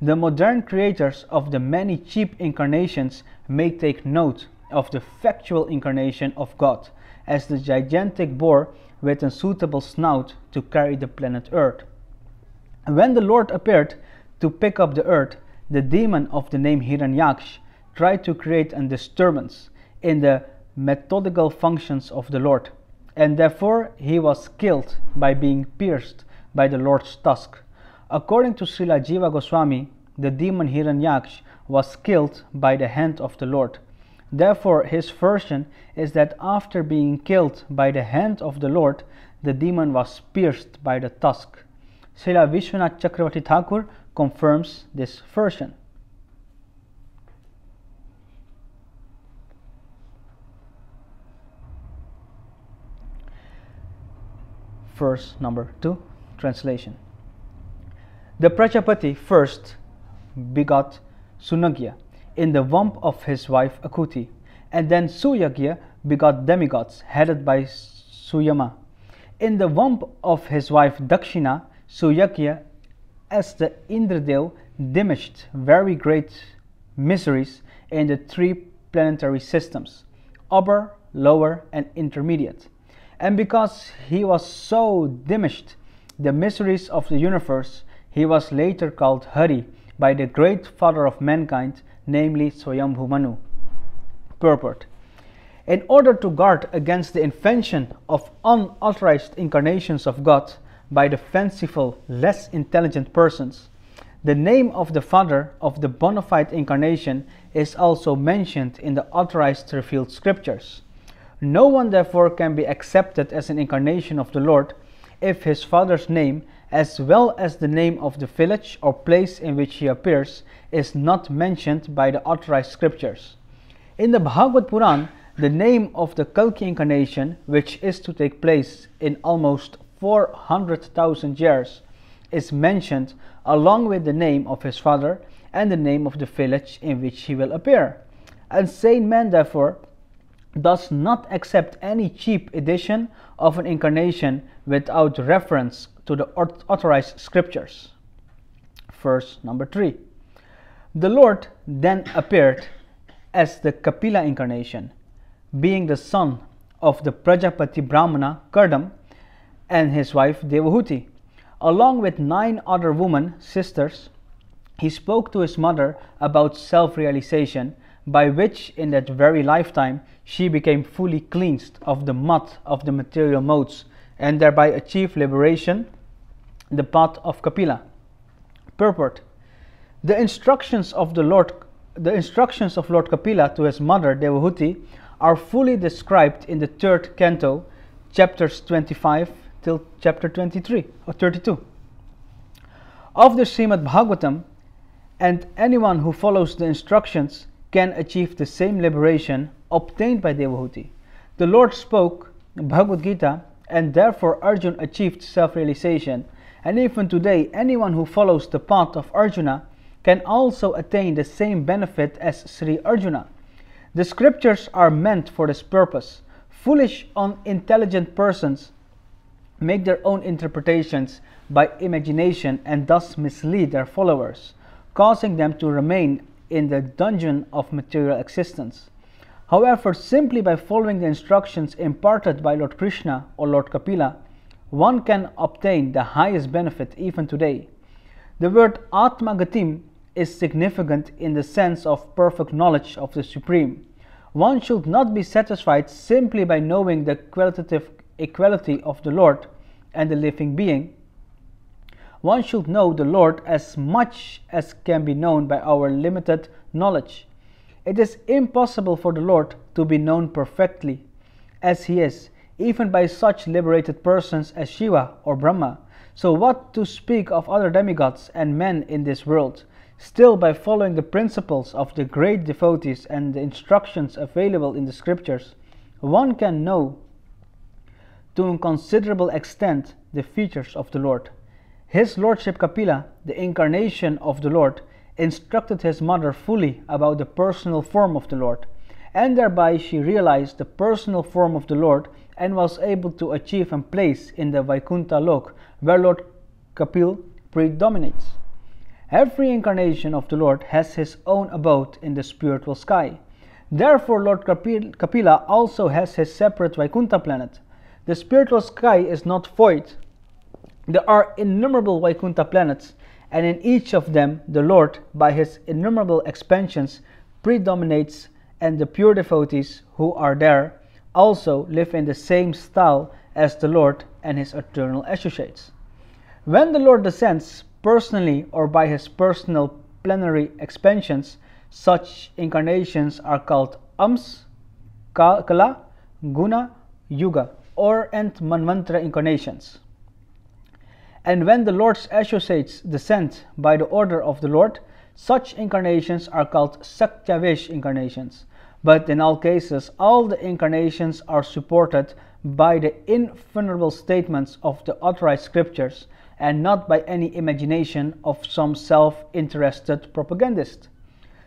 The modern creators of the many cheap incarnations may take note of the factual incarnation of God as the gigantic boar with a suitable snout to carry the planet Earth. When the Lord appeared to pick up the earth, the demon of the name Hiranyaksha tried to create a disturbance in the methodical functions of the Lord, and therefore he was killed by being pierced by the Lord's tusk. According to Srila Jiva Goswami, the demon Hiranyaksha was killed by the hand of the Lord. Therefore, his version is that after being killed by the hand of the Lord, the demon was pierced by the tusk. Srila Vishwanath Chakravarti Thakur confirms this version. Verse number 2, translation. The Prajapati first begot Sunagya in the womb of his wife Akuti, and then Suyagya begot demigods headed by Suyama. In the womb of his wife Dakshina, Suyagya, as the Indradev, diminished very great miseries in the 3 planetary systems, upper, lower, and intermediate. And because he was so diminished the miseries of the universe, he was later called Hari by the great father of mankind, namely Swayambhu Manu. Purport. In order to guard against the invention of unauthorized incarnations of God by the fanciful, less intelligent persons, the name of the Father of the bona fide incarnation is also mentioned in the authorized revealed scriptures. No one therefore can be accepted as an incarnation of the Lord if his Father's name, as well as the name of the village or place in which he appears, is not mentioned by the authorized scriptures. In the Bhagavad Puran, the name of the Kalki incarnation, which is to take place in almost 400,000 years, is mentioned along with the name of his father and the name of the village in which he will appear. A sane man, therefore, does not accept any cheap edition of an incarnation without reference to the authorized scriptures. Verse number 3. The Lord then appeared as the Kapila incarnation, being the son of the Prajapati Brahmana Kardam and his wife Devahuti. Along with 9 other women, sisters, he spoke to his mother about self-realization, by which in that very lifetime she became fully cleansed of the mud of the material modes and thereby achieved liberation, the path of Kapila. Purport. The instructions of Lord Kapila to his mother Devahuti are fully described in the 3rd canto, chapters 25 till chapter 23 or 32 of the Srimad Bhagavatam, and anyone who follows the instructions can achieve the same liberation obtained by Devahuti. The Lord spoke Bhagavad Gita, and therefore Arjuna achieved self-realization, and even today anyone who follows the path of Arjuna can also attain the same benefit as Sri Arjuna. The scriptures are meant for this purpose. Foolish, unintelligent persons make their own interpretations by imagination and thus mislead their followers, causing them to remain in the dungeon of material existence. However, simply by following the instructions imparted by Lord Krishna or Lord Kapila, one can obtain the highest benefit even today. The word Atma Gatim is significant in the sense of perfect knowledge of the Supreme. One should not be satisfied simply by knowing the qualitative equality of the Lord and the living being. One should know the Lord as much as can be known by our limited knowledge. It is impossible for the Lord to be known perfectly as he is, even by such liberated persons as Shiva or Brahma. So what to speak of other demigods and men in this world? Still, by following the principles of the great devotees and the instructions available in the scriptures, one can know to a considerable extent the features of the Lord. His Lordship Kapila, the incarnation of the Lord, instructed his mother fully about the personal form of the Lord, and thereby she realized the personal form of the Lord and was able to achieve a place in the Vaikuntha Lok, where Lord Kapil predominates. Every incarnation of the Lord has his own abode in the spiritual sky. Therefore, Lord Kapila also has his separate Vaikuntha planet. The spiritual sky is not void. There are innumerable Vaikuntha planets, and in each of them the Lord, by his innumerable expansions, predominates, and the pure devotees who are there also live in the same style as the Lord and his eternal associates. When the Lord descends personally or by his personal plenary expansions, such incarnations are called Ams, Kala, Guna, Yuga, and Manvantara incarnations. And when the Lord's associates descend by the order of the Lord, such incarnations are called Saktyavesh incarnations. But in all cases, all the incarnations are supported by the invulnerable statements of the authorized scriptures, and not by any imagination of some self-interested propagandist.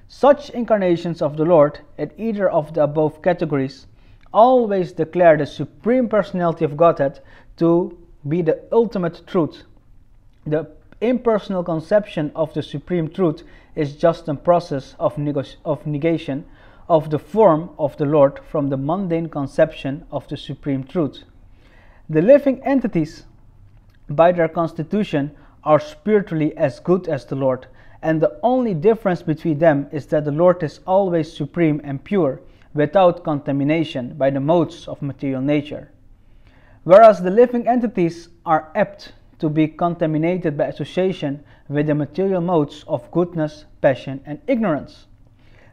Such incarnations of the Lord, in either of the above categories, always declare the Supreme Personality of Godhead to be the ultimate truth. The impersonal conception of the Supreme Truth is just a process of negation of the form of the Lord from the mundane conception of the Supreme Truth. The living entities, by their constitution, are spiritually as good as the Lord, and the only difference between them is that the Lord is always supreme and pure, without contamination by the modes of material nature, whereas the living entities are apt to be contaminated by association with the material modes of goodness, passion, and ignorance.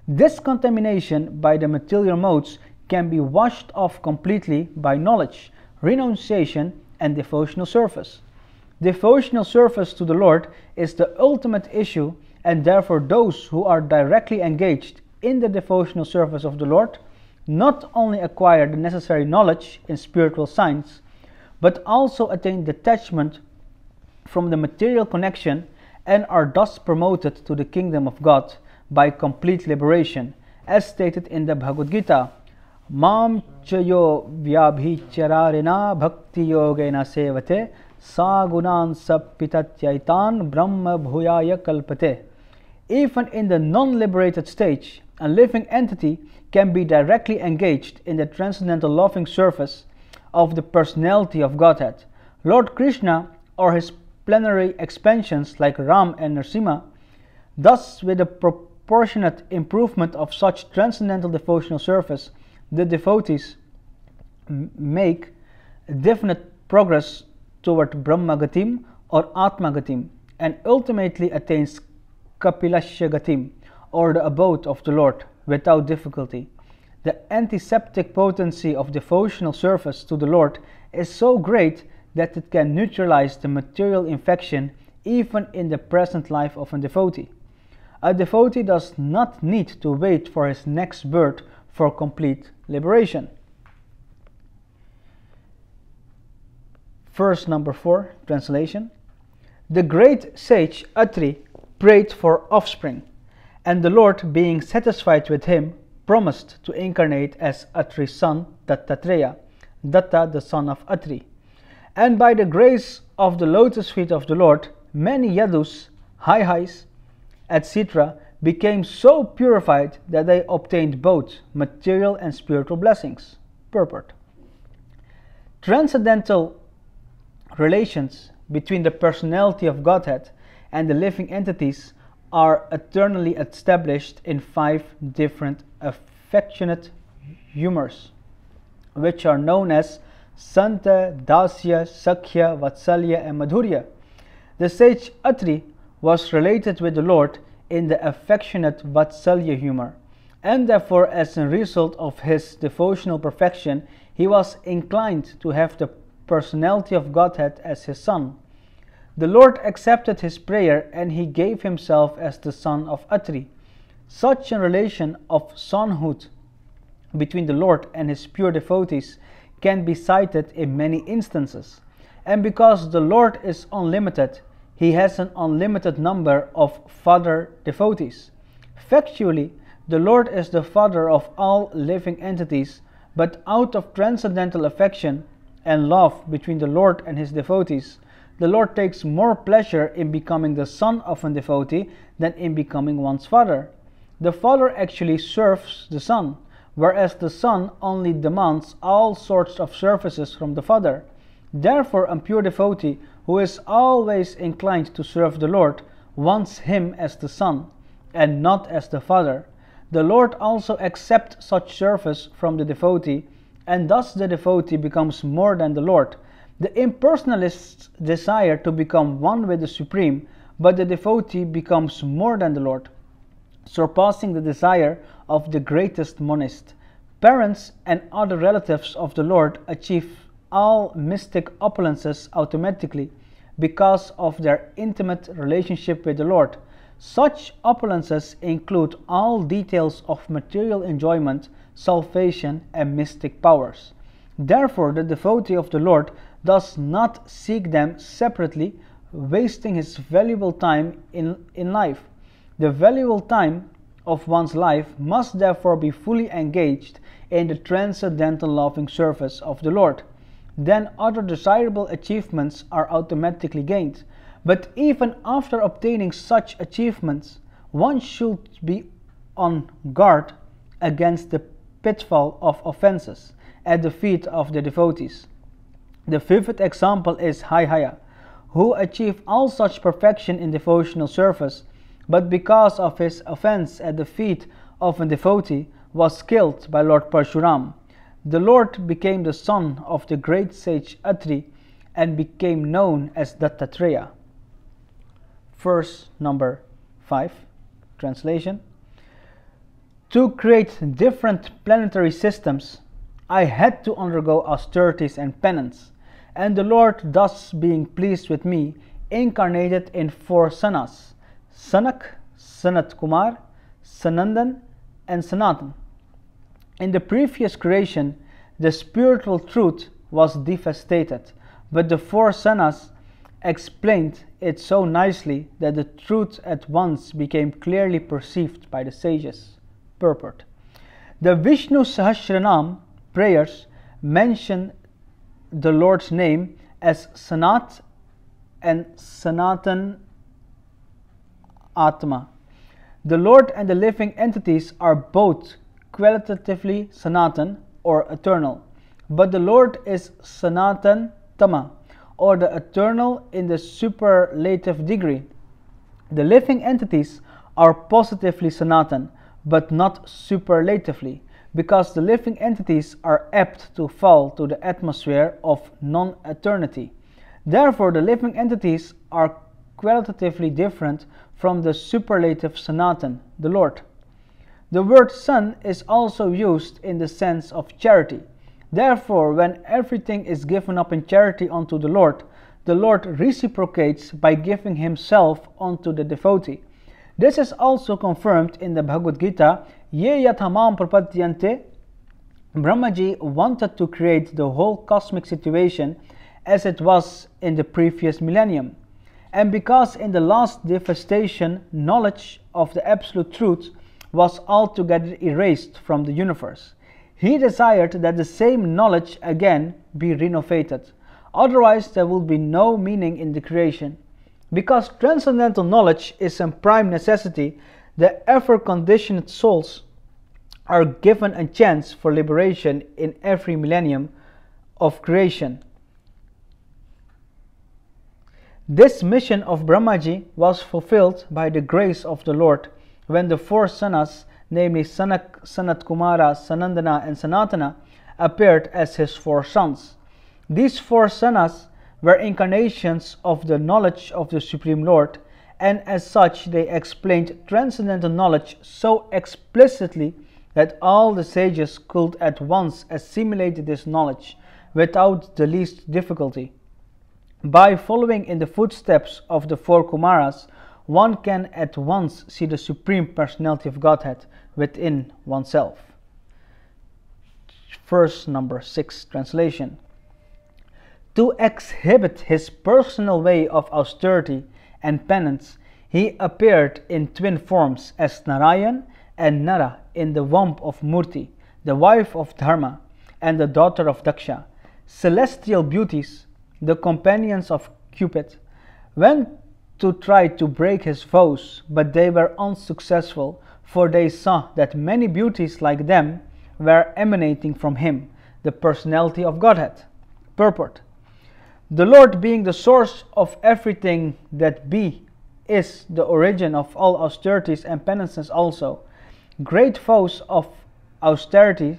This contamination by the material modes can be washed off completely by knowledge, renunciation, and devotional service. Devotional service to the Lord is the ultimate issue, and therefore those who are directly engaged in the devotional service of the Lord not only acquire the necessary knowledge in spiritual science, but also attain detachment from the material connection and are thus promoted to the kingdom of God by complete liberation, as stated in the Bhagavad Gita. Mam chayo vyabhichararena bhakti yogena sevate sagunan sapitatyaitan brahma bhuyaya kalpate. Even in the non-liberated stage, a living entity can be directly engaged in the transcendental loving service of the personality of Godhead, Lord Krishna, or his plenary expansions like Ram and Narasimha. Thus, with the proportionate improvement of such transcendental devotional service, the devotees make definite progress toward Brahmagatim or Atmagatim, and ultimately attains Kapilashya Gatim, or the abode of the Lord, without difficulty. The antiseptic potency of devotional service to the Lord is so great that it can neutralize the material infection even in the present life of a devotee. A devotee does not need to wait for his next birth for complete liberation. Verse number 4, translation. The great sage Atri prayed for offspring, and the Lord, being satisfied with him, promised to incarnate as Atri's son Dattatreya, Datta the son of Atri. And by the grace of the lotus feet of the Lord, many Yadus, Haihais, etc. became so purified that they obtained both material and spiritual blessings. Purport. Transcendental relations between the personality of Godhead and the living entities are eternally established in 5 different affectionate humors, which are known as Santa, Dasya, Sakhya, Vatsalya, and Madhurya. The sage Atri was related with the Lord in the affectionate Vatsalya humor, and therefore, as a result of his devotional perfection, he was inclined to have the personality of Godhead as his son. The Lord accepted his prayer, and he gave himself as the son of Atri. Such a relation of sonhood between the Lord and his pure devotees can be cited in many instances, and because the Lord is unlimited, he has an unlimited number of father devotees. Factually, the Lord is the father of all living entities, but out of transcendental affection and love between the Lord and his devotees, the Lord takes more pleasure in becoming the son of a devotee than in becoming one's father. The father actually serves the son, whereas the son only demands all sorts of services from the father. Therefore, a pure devotee who is always inclined to serve the Lord wants him as the son and not as the father. The Lord also accepts such service from the devotee, and thus the devotee becomes more than the Lord. The impersonalists desire to become one with the Supreme, but the devotee becomes more than the Lord, surpassing the desire of the greatest monist. Parents and other relatives of the Lord achieve all mystic opulences automatically because of their intimate relationship with the Lord. Such opulences include all details of material enjoyment, salvation, and mystic powers. Therefore, the devotee of the Lord does not seek them separately, wasting his valuable time in life. The valuable time of one's life must therefore be fully engaged in the transcendental loving service of the Lord. Then other desirable achievements are automatically gained. But even after obtaining such achievements, one should be on guard against the pitfall of offenses at the feet of the devotees. The vivid example is Haihaya, who achieved all such perfection in devotional service, but because of his offense at the feet of a devotee, was killed by Lord Parshuram. The Lord became the son of the great sage Atri and became known as Dattatreya. Verse number 5, translation. To create different planetary systems, I had to undergo austerities and penance, and the Lord, thus being pleased with me, incarnated in 4 Sanas: Sanak, Sanat Kumar, Sanandan, and Sanatan. In the previous creation, the spiritual truth was devastated, but the 4 Sanas explained it so nicely that the truth at once became clearly perceived by the sages. Purport. The Vishnu Sahasranam prayers mention the Lord's name as Sanat and Sanatan Atma. The Lord and the living entities are both qualitatively Sanatan or eternal, but the Lord is Sanatan Tama, or the eternal in the superlative degree. The living entities are positively Sanatan, but not superlatively, because the living entities are apt to fall to the atmosphere of non-eternity. Therefore, the living entities are qualitatively different from the superlative Sanatan, the Lord. The word son is also used in the sense of charity. Therefore, when everything is given up in charity unto the Lord reciprocates by giving himself unto the devotee. This is also confirmed in the Bhagavad Gita. Ye yathamam prapadyante. Brahmaji wanted to create the whole cosmic situation as it was in the previous millennium. And because in the last devastation, knowledge of the absolute truth was altogether erased from the universe, he desired that the same knowledge again be renovated. Otherwise, there will be no meaning in the creation. Because transcendental knowledge is a prime necessity, the ever-conditioned souls are given a chance for liberation in every millennium of creation. This mission of Brahmaji was fulfilled by the grace of the Lord when the 4 Sanas, namely Sanak, Sanat Kumara, Sanandana, and Sanatana, appeared as his 4 sons. These 4 Sanas were incarnations of the knowledge of the Supreme Lord, and as such they explained transcendental knowledge so explicitly that all the sages could at once assimilate this knowledge without the least difficulty. By following in the footsteps of the 4 Kumaras, one can at once see the Supreme Personality of Godhead within oneself. Verse number 6, translation. To exhibit his personal way of austerity and penance, he appeared in twin forms as Narayan and Nara in the womb of Murti, the wife of Dharma and the daughter of Daksha. Celestial beauties, the companions of Cupid, went to try to break his vows, but they were unsuccessful, for they saw that many beauties like them were emanating from him, the personality of Godhead. Purport. The Lord being the source of everything that is the origin of all austerities and penances also. Great vows of austerity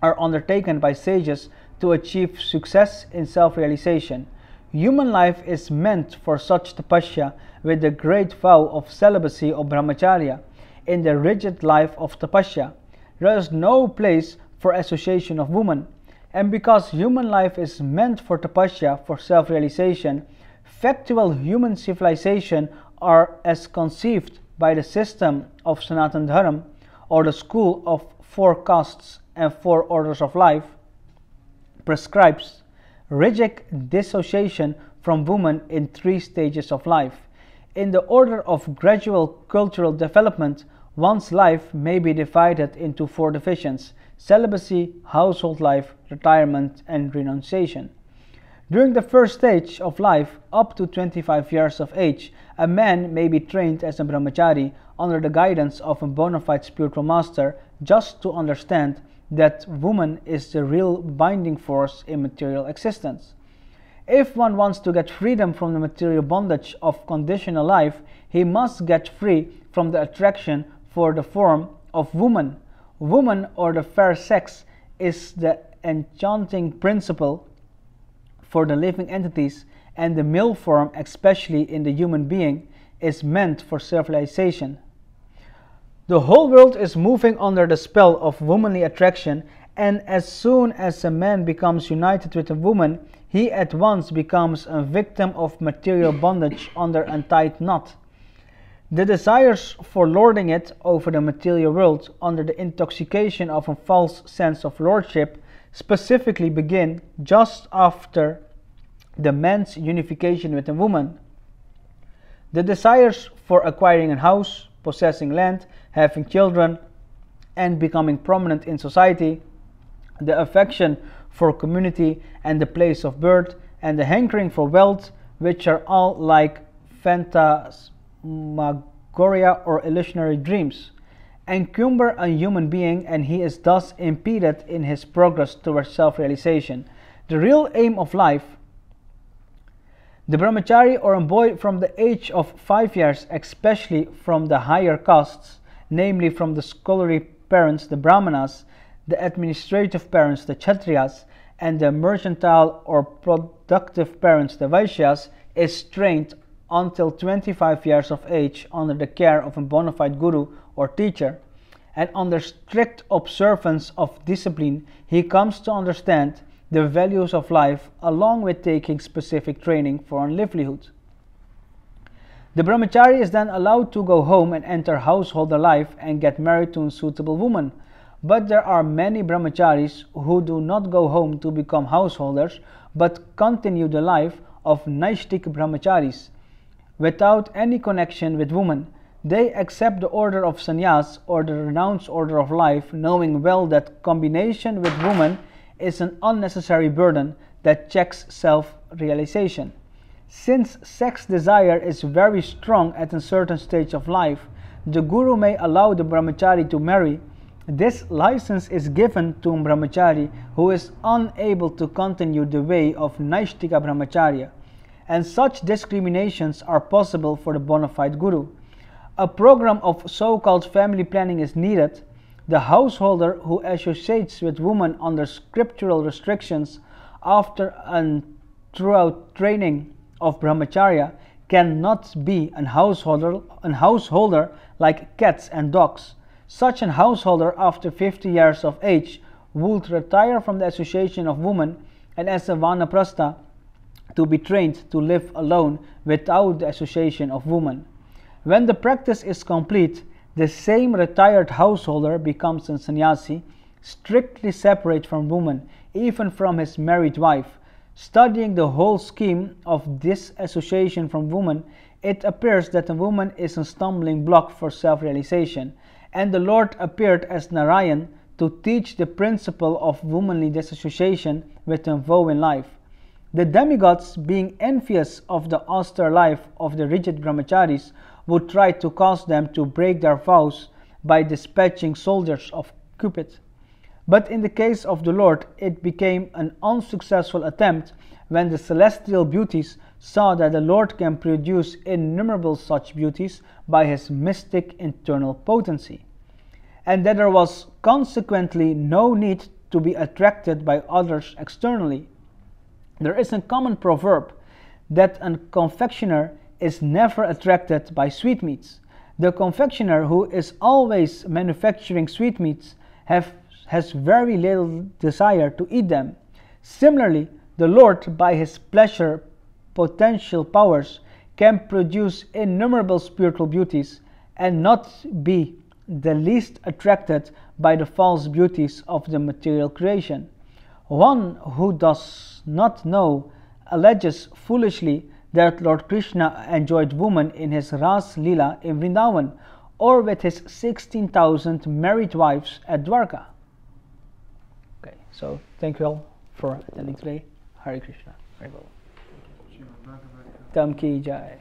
are undertaken by sages to achieve success in self-realization. Human life is meant for such tapasya with the great vow of celibacy or brahmacharya. In the rigid life of tapasya, there is no place for association of women. And because human life is meant for tapasya, for self-realization, factual human civilization are as conceived by the system of Sanatan Dharma, or the school of 4 castes and 4 orders of life, prescribes rigid dissociation from women in 3 stages of life. In the order of gradual cultural development, one's life may be divided into 4 divisions: celibacy, household life, retirement, and renunciation. During the first stage of life, up to 25 years of age, a man may be trained as a brahmachari under the guidance of a bona fide spiritual master, just to understand that woman is the real binding force in material existence. If one wants to get freedom from the material bondage of conditional life, he must get free from the attraction for the form of woman. Woman, or the fair sex, is the enchanting principle for the living entities, and the male form, especially in the human being, is meant for self-realization. The whole world is moving under the spell of womanly attraction, and as soon as a man becomes united with a woman, he at once becomes a victim of material bondage under a tight knot. The desires for lording it over the material world under the intoxication of a false sense of lordship specifically begin just after the man's unification with a woman. The desires for acquiring a house, possessing land, having children, and becoming prominent in society, the affection for community and the place of birth, and the hankering for wealth, which are all like phantasmagoria or illusionary dreams, encumber a human being, and he is thus impeded in his progress towards self-realization. The real aim of life. The brahmachari, or a boy from the age of 5 years, especially from the higher castes, namely from the scholarly parents, the brahmanas, the administrative parents, the kshatriyas, and the mercantile or productive parents, the vaishyas, is trained until 25 years of age under the care of a bona fide guru or teacher, and under strict observance of discipline he comes to understand the values of life, along with taking specific training for a livelihood. The brahmachari is then allowed to go home and enter householder life and get married to a suitable woman. But there are many brahmacharis who do not go home to become householders, but continue the life of naistik brahmacharis without any connection with women. They accept the order of sannyas or the renounced order of life, knowing well that combination with women is an unnecessary burden that checks self-realization. Since sex desire is very strong at a certain stage of life, the guru may allow the brahmachari to marry. This license is given to a brahmachari who is unable to continue the way of naishtika brahmacharya, and such discriminations are possible for the bona fide guru. A program of so-called family planning is needed. The householder who associates with women under scriptural restrictions after and throughout training of brahmacharya cannot be an householder like cats and dogs. Such an householder after 50 years of age would retire from the association of women, and as a vanaprastha to be trained to live alone without the association of women. When the practice is complete, the same retired householder becomes a sannyasi, strictly separate from women, even from his married wife. Studying the whole scheme of disassociation from women, it appears that a woman is a stumbling block for self-realization, and the Lord appeared as Narayan to teach the principle of womanly disassociation with a vow in life. The demigods, being envious of the austere life of the rigid brahmacharis, would try to cause them to break their vows by dispatching soldiers of Cupid. But in the case of the Lord, it became an unsuccessful attempt when the celestial beauties saw that the Lord can produce innumerable such beauties by his mystic internal potency, and that there was consequently no need to be attracted by others externally. There is a common proverb that a confectioner is never attracted by sweetmeats. The confectioner who is always manufacturing sweetmeats has very little desire to eat them. Similarly, the Lord, by his pleasure potential powers, can produce innumerable spiritual beauties and not be the least attracted by the false beauties of the material creation. One who does not know alleges foolishly that Lord Krishna enjoyed women in his Ras Leela in Vrindavan, or with his 16,000 married wives at Dwarka. Okay, so thank you all for attending today. Hare Krishna. Hare Bol. Tam ki jai.